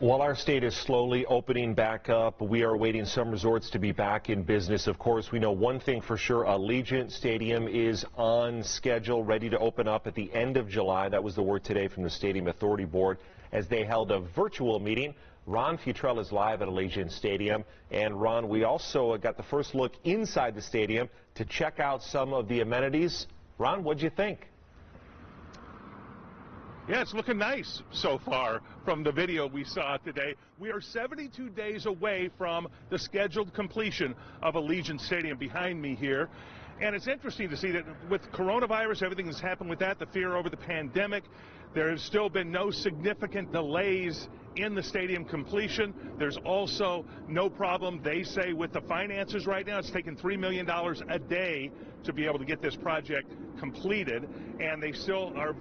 While our state is slowly opening back up, we are awaiting some resorts to be back in business. Of course, we know one thing for sure, Allegiant Stadium is on schedule, ready to open up at the end of July. That was the word today from the Stadium Authority Board as they held a virtual meeting. Ron Futrell is live at Allegiant Stadium. And Ron, we also got the first look inside the stadium to check out some of the amenities. Ron, what'd you think? Yeah, it's looking nice so far from the video we saw today. We are 72 days away from the scheduled completion of Allegiant Stadium behind me here. And it's interesting to see that with coronavirus, everything that's happened with that, the fear over the pandemic, there has still been no significant delays in the stadium completion. There's also no problem, they say, with the finances right now. It's taken $3 million a day to be able to get this project completed, and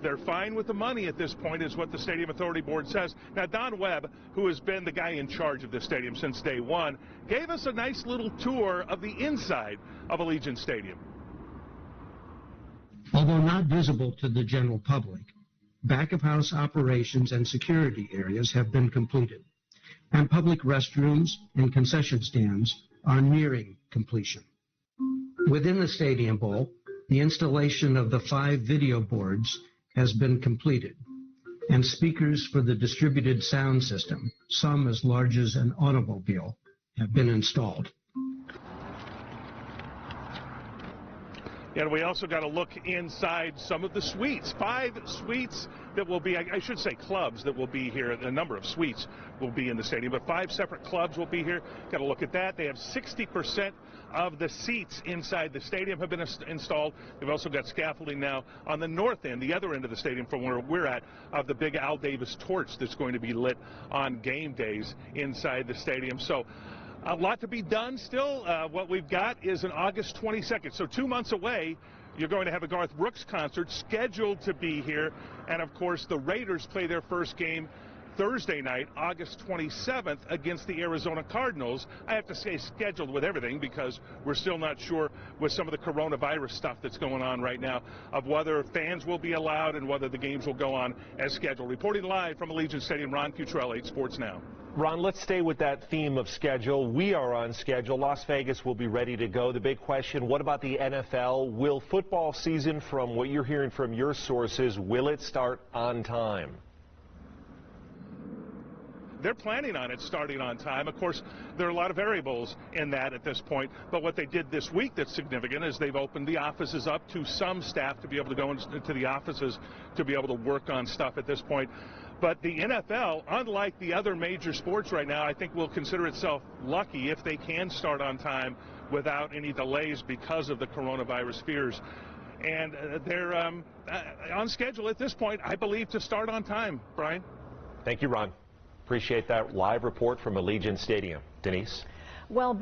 they're fine with the money at this point, is what the Stadium Authority Board says. Now, Don Webb, who has been the guy in charge of this stadium since day one, gave us a nice little tour of the inside of Allegiant Stadium. Although not visible to the general public, back-of-house operations and security areas have been completed, and public restrooms and concession stands are nearing completion. Within the Stadium Bowl, the installation of the 5 video boards has been completed, and speakers for the distributed sound system, some as large as an automobile, have been installed. And we also got to look inside some of the suites. 5 suites that will be, I should say clubs that will be here. A number of suites will be in the stadium, but 5 separate clubs will be here. Got to look at that. They have 60% of the seats inside the stadium have been installed. They've also got scaffolding now on the north end, the other end of the stadium from where we're at, of the big Al Davis torch that's going to be lit on game days inside the stadium. So a lot to be done still. What we've got is an August 22nd, so 2 months away. You're going to have a Garth Brooks concert scheduled to be here. And, of course, the Raiders play their first game Thursday night, August 27th, against the Arizona Cardinals. I have to say scheduled with everything because we're still not sure with some of the coronavirus stuff that's going on right now of whether fans will be allowed and whether the games will go on as scheduled. Reporting live from Allegiant Stadium, Ron Futrell, 8 Sports Now. Ron, let's stay with that theme of schedule. We are on schedule. Las Vegas will be ready to go. The big question, what about the NFL? Will football season, from what you're hearing from your sources, will it start on time? They're planning on it starting on time. Of course, there are a lot of variables in that at this point, but what they did this week that's significant is they've opened the offices up to some staff to be able to go into the offices to be able to work on stuff at this point. But the NFL, unlike the other major sports right now, I think will consider itself lucky if they can start on time without any delays because of the coronavirus fears. And they're on schedule at this point, I believe, to start on time. Brian? Thank you, Ron. Appreciate that live report from Allegiant Stadium. Denise? Well,